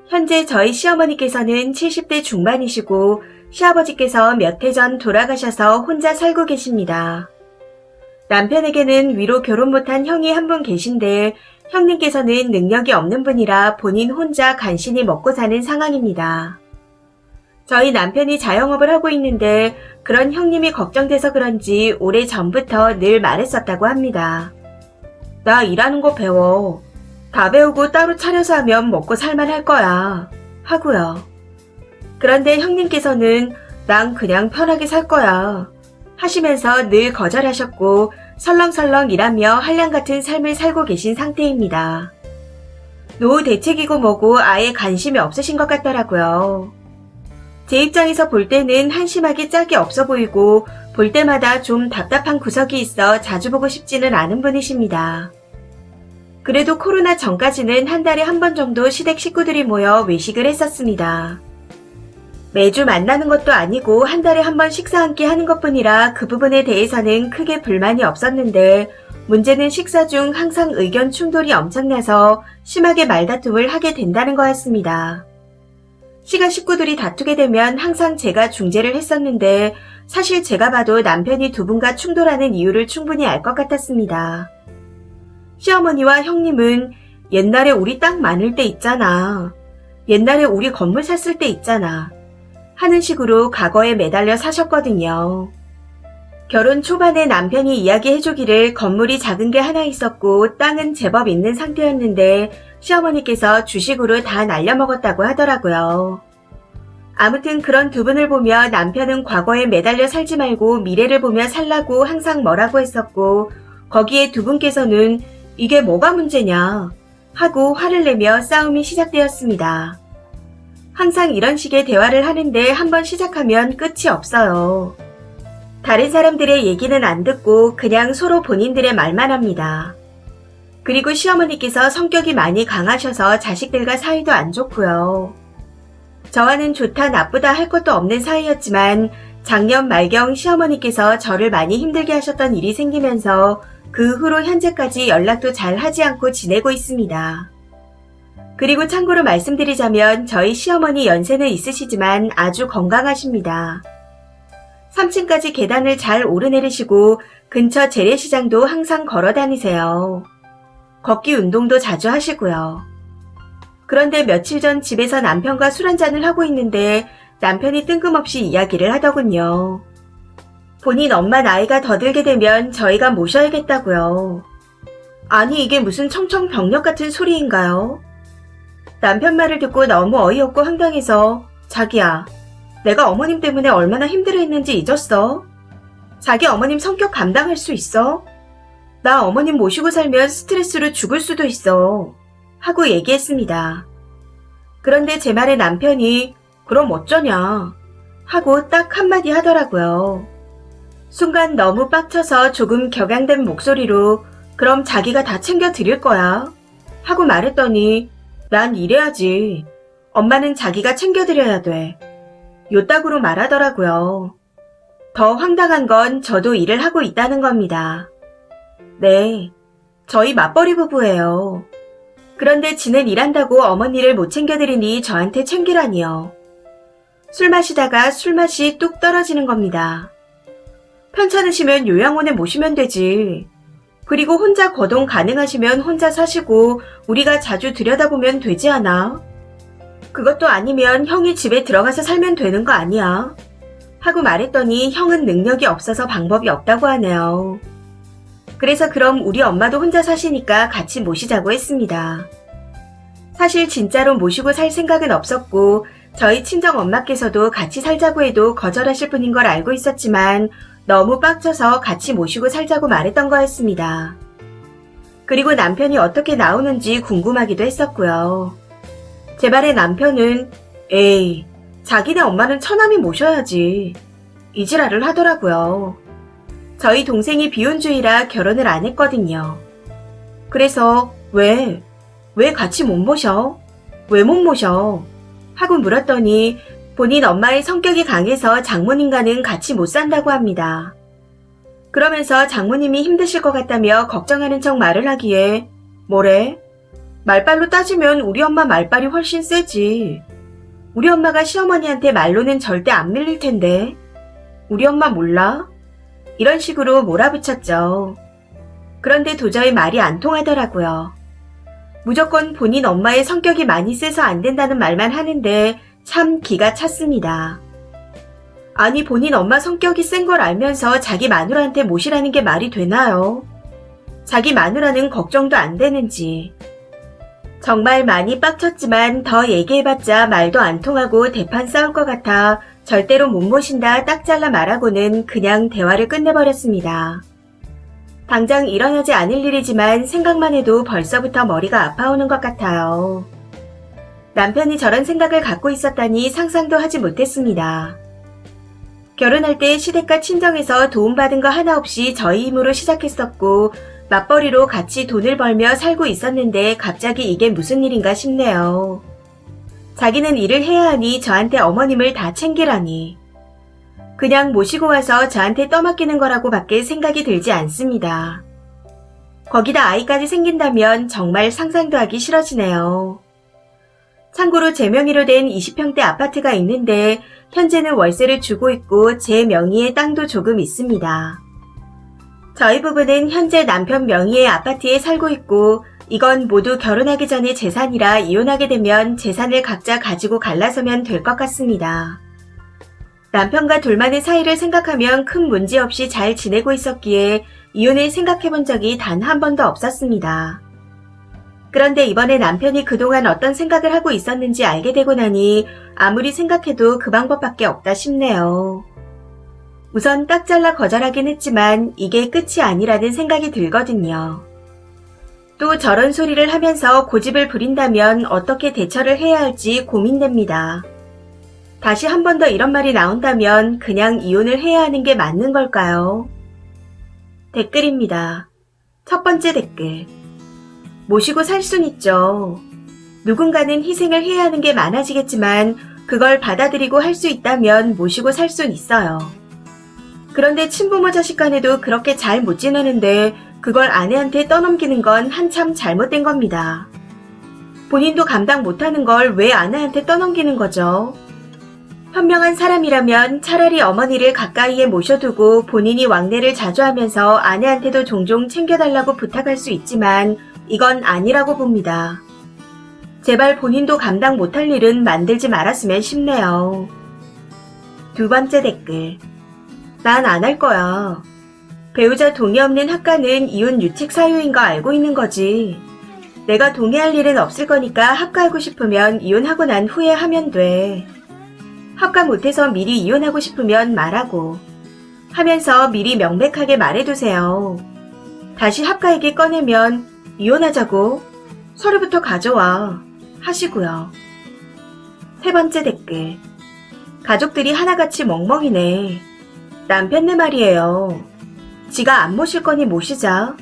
현재 저희 시어머니께서는 70대 중반이시고 시아버지께서 몇 해 전 돌아가셔서 혼자 살고 계십니다. 남편에게는 위로 결혼 못한 형이 한 분 계신데 형님께서는 능력이 없는 분이라 본인 혼자 간신히 먹고 사는 상황입니다. 저희 남편이 자영업을 하고 있는데 그런 형님이 걱정돼서 그런지 오래전부터 늘 말했었다고 합니다. 나 일하는 거 배워. 다 배우고 따로 차려서 하면 먹고 살만할 거야. 하고요. 그런데 형님께서는 난 그냥 편하게 살 거야. 하시면서 늘 거절하셨고 설렁설렁 일하며 한량 같은 삶을 살고 계신 상태입니다. 노후 대책이고 뭐고 아예 관심이 없으신 것 같더라고요. 제 입장에서 볼 때는 한심하게 짝이 없어 보이고 볼 때마다 좀 답답한 구석이 있어 자주 보고 싶지는 않은 분이십니다. 그래도 코로나 전까지는 한 달에 한 번 정도 시댁 식구들이 모여 외식을 했었습니다. 매주 만나는 것도 아니고 한 달에 한 번 식사 함께 하는 것뿐이라 그 부분에 대해서는 크게 불만이 없었는데 문제는 식사 중 항상 의견 충돌이 엄청나서 심하게 말다툼을 하게 된다는 거였습니다. 시가 식구들이 다투게 되면 항상 제가 중재를 했었는데 사실 제가 봐도 남편이 두 분과 충돌하는 이유를 충분히 알 것 같았습니다. 시어머니와 형님은 옛날에 우리 땅 많을 때 있잖아. 옛날에 우리 건물 샀을 때 있잖아. 하는 식으로 과거에 매달려 사셨거든요. 결혼 초반에 남편이 이야기해주기를 건물이 작은 게 하나 있었고 땅은 제법 있는 상태였는데 시어머니께서 주식으로 다 날려먹었다고 하더라고요. 아무튼 그런 두 분을 보며 남편은 과거에 매달려 살지 말고 미래를 보며 살라고 항상 뭐라고 했었고 거기에 두 분께서는 이게 뭐가 문제냐 하고 화를 내며 싸움이 시작되었습니다. 항상 이런 식의 대화를 하는데 한번 시작하면 끝이 없어요. 다른 사람들의 얘기는 안 듣고 그냥 서로 본인들의 말만 합니다. 그리고 시어머니께서 성격이 많이 강하셔서 자식들과 사이도 안 좋고요. 저와는 좋다 나쁘다 할 것도 없는 사이였지만 작년 말경 시어머니께서 저를 많이 힘들게 하셨던 일이 생기면서 그 후로 현재까지 연락도 잘 하지 않고 지내고 있습니다. 그리고 참고로 말씀드리자면 저희 시어머니 연세는 있으시지만 아주 건강하십니다. 3층까지 계단을 잘 오르내리시고 근처 재래시장도 항상 걸어 다니세요. 걷기 운동도 자주 하시고요. 그런데 며칠 전 집에서 남편과 술 한잔을 하고 있는데 남편이 뜬금없이 이야기를 하더군요. 본인 엄마 나이가 더 들게 되면 저희가 모셔야겠다고요. 아니 이게 무슨 청천벽력 같은 소리인가요? 남편 말을 듣고 너무 어이없고 황당해서 자기야, 내가 어머님 때문에 얼마나 힘들어했는지 잊었어? 자기 어머님 성격 감당할 수 있어? 나 어머님 모시고 살면 스트레스로 죽을 수도 있어. 하고 얘기했습니다. 그런데 제 말에 남편이 그럼 어쩌냐 하고 딱 한마디 하더라고요. 순간 너무 빡쳐서 조금 격양된 목소리로 그럼 자기가 다 챙겨 드릴 거야 하고 말했더니 난 이래야지. 엄마는 자기가 챙겨드려야 돼. 요따구로 말하더라고요. 더 황당한 건 저도 일을 하고 있다는 겁니다. 네, 저희 맞벌이 부부예요. 그런데 지는 일한다고 어머니를 못 챙겨드리니 저한테 챙기라니요. 술 마시다가 술맛이 뚝 떨어지는 겁니다. 편찮으시면 요양원에 모시면 되지. 그리고 혼자 거동 가능하시면 혼자 사시고 우리가 자주 들여다보면 되지 않아? 그것도 아니면 형이 집에 들어가서 살면 되는 거 아니야? 하고 말했더니 형은 능력이 없어서 방법이 없다고 하네요. 그래서 그럼 우리 엄마도 혼자 사시니까 같이 모시자고 했습니다. 사실 진짜로 모시고 살 생각은 없었고 저희 친정 엄마께서도 같이 살자고 해도 거절하실 분인 걸 알고 있었지만 너무 빡쳐서 같이 모시고 살자고 말했던 거였습니다. 그리고 남편이 어떻게 나오는지 궁금하기도 했었고요. 제 말에 남편은 에이, 자기네 엄마는 처남이 모셔야지. 이 지랄을 하더라고요. 저희 동생이 비혼주의라 결혼을 안 했거든요. 그래서 왜 같이 못 모셔? 왜 못 모셔? 하고 물었더니 본인 엄마의 성격이 강해서 장모님과는 같이 못 산다고 합니다. 그러면서 장모님이 힘드실 것 같다며 걱정하는 척 말을 하기에 뭐래? 말빨로 따지면 우리 엄마 말빨이 훨씬 세지. 우리 엄마가 시어머니한테 말로는 절대 안 밀릴 텐데. 우리 엄마 몰라? 이런 식으로 몰아붙였죠. 그런데 도저히 말이 안 통하더라고요. 무조건 본인 엄마의 성격이 많이 세서 안 된다는 말만 하는데 참 기가 찼습니다. 아니 본인 엄마 성격이 센 걸 알면서 자기 마누라한테 모시라는 게 말이 되나요? 자기 마누라는 걱정도 안 되는지. 정말 많이 빡쳤지만 더 얘기해봤자 말도 안 통하고 대판 싸울 것 같아 절대로 못 모신다 딱 잘라 말하고는 그냥 대화를 끝내버렸습니다. 당장 일어나지 않을 일이지만 생각만 해도 벌써부터 머리가 아파오는 것 같아요. 남편이 저런 생각을 갖고 있었다니 상상도 하지 못했습니다. 결혼할 때 시댁과 친정에서 도움받은 거 하나 없이 저희 힘으로 시작했었고 맞벌이로 같이 돈을 벌며 살고 있었는데 갑자기 이게 무슨 일인가 싶네요. 자기는 일을 해야 하니 저한테 어머님을 다 챙기라니. 그냥 모시고 와서 저한테 떠맡기는 거라고 밖에 생각이 들지 않습니다. 거기다 아이까지 생긴다면 정말 상상도 하기 싫어지네요. 참고로 제 명의로 된 20평대 아파트가 있는데 현재는 월세를 주고 있고 제 명의의 땅도 조금 있습니다. 저희 부부는 현재 남편 명의의 아파트에 살고 있고 이건 모두 결혼하기 전에 재산이라 이혼하게 되면 재산을 각자 가지고 갈라서면 될 것 같습니다. 남편과 둘만의 사이를 생각하면 큰 문제 없이 잘 지내고 있었기에 이혼을 생각해 본 적이 단 한 번도 없었습니다. 그런데 이번에 남편이 그동안 어떤 생각을 하고 있었는지 알게 되고 나니 아무리 생각해도 그 방법밖에 없다 싶네요. 우선 딱 잘라 거절하긴 했지만 이게 끝이 아니라는 생각이 들거든요. 또 저런 소리를 하면서 고집을 부린다면 어떻게 대처를 해야 할지 고민됩니다. 다시 한 번 더 이런 말이 나온다면 그냥 이혼을 해야 하는 게 맞는 걸까요? 댓글입니다. 첫 번째 댓글. 모시고 살 순 있죠. 누군가는 희생을 해야 하는 게 많아지겠지만 그걸 받아들이고 할 수 있다면 모시고 살 순 있어요. 그런데 친부모 자식 간에도 그렇게 잘 못 지내는데 그걸 아내한테 떠넘기는 건 한참 잘못된 겁니다. 본인도 감당 못하는 걸 왜 아내한테 떠넘기는 거죠? 현명한 사람이라면 차라리 어머니를 가까이에 모셔두고 본인이 왕래를 자주 하면서 아내한테도 종종 챙겨달라고 부탁할 수 있지만 이건 아니라고 봅니다. 제발 본인도 감당 못할 일은 만들지 말았으면 싶네요. 두 번째 댓글. 난 안 할 거야. 배우자 동의 없는 합가는 이혼 유책 사유인 거 알고 있는 거지. 내가 동의할 일은 없을 거니까 합가하고 싶으면 이혼하고 난 후에 하면 돼. 합가 못해서 미리 이혼하고 싶으면 말하고 하면서 미리 명백하게 말해두세요. 다시 합가 얘기 꺼내면 이혼하자고 서류부터 가져와 하시고요. 세 번째 댓글. 가족들이 하나같이 멍멍이네. 남편네 말이에요. 지가 안 모실 거니 모시자.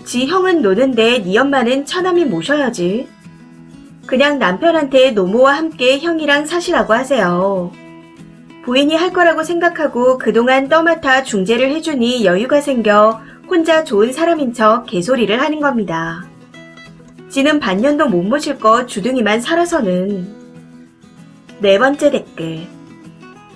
지 형은 노는데 네 엄마는 처남이 모셔야지. 그냥 남편한테 노모와 함께 형이랑 사시라고 하세요. 부인이 할 거라고 생각하고 그동안 떠맡아 중재를 해주니 여유가 생겨 혼자 좋은 사람인 척 개소리를 하는 겁니다. 지는 반년도 못 모실 거 주둥이만 살아서는. 네 번째 댓글.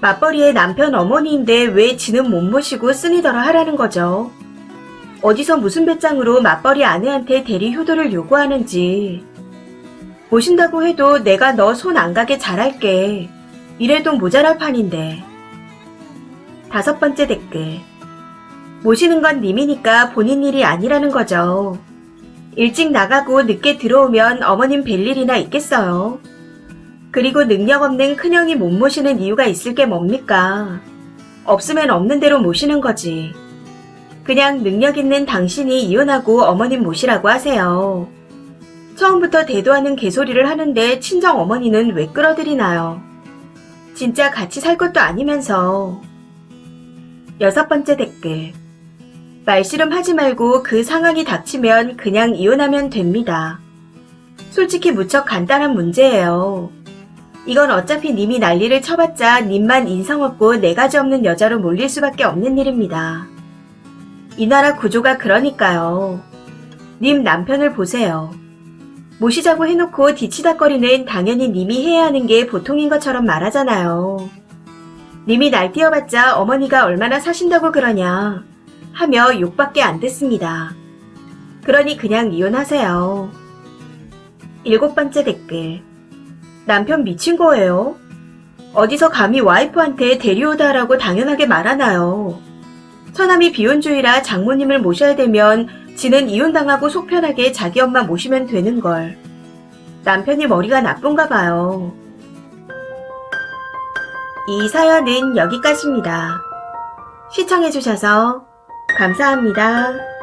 맞벌이의 남편 어머니인데 왜 지는 못 모시고 쓰니더러 하라는 거죠. 어디서 무슨 배짱으로 맞벌이 아내한테 대리 효도를 요구하는지. 모신다고 해도 내가 너 손 안 가게 잘할게. 이래도 모자랄 판인데. 다섯 번째 댓글. 모시는 건 님이니까 본인 일이 아니라는 거죠. 일찍 나가고 늦게 들어오면 어머님 뵐 일이나 있겠어요. 그리고 능력 없는 큰형이 못 모시는 이유가 있을 게 뭡니까? 없으면 없는 대로 모시는 거지. 그냥 능력 있는 당신이 이혼하고 어머님 모시라고 하세요. 처음부터 대도하는 개소리를 하는데 친정 어머니는 왜 끌어들이나요? 진짜 같이 살 것도 아니면서. 여섯 번째 댓글. 말씨름 하지 말고 그 상황이 닥치면 그냥 이혼하면 됩니다. 솔직히 무척 간단한 문제예요. 이건 어차피 님이 난리를 쳐봤자 님만 인성 없고 네 가지 없는 여자로 몰릴 수밖에 없는 일입니다. 이 나라 구조가 그러니까요. 님 남편을 보세요. 모시자고 해놓고 뒤치다거리는 당연히 님이 해야 하는 게 보통인 것처럼 말하잖아요. 님이 날뛰어봤자 어머니가 얼마나 사신다고 그러냐 하며 욕밖에 안 듣습니다. 그러니 그냥 이혼하세요. 7번째 댓글. 남편 미친 거예요? 어디서 감히 와이프한테 데려오다라고 당연하게 말하나요? 처남이 비혼주의라 장모님을 모셔야 되면 지는 이혼당하고 속 편하게 자기 엄마 모시면 되는 걸. 남편이 머리가 나쁜가 봐요. 이 사연은 여기까지입니다. 시청해주셔서 감사합니다.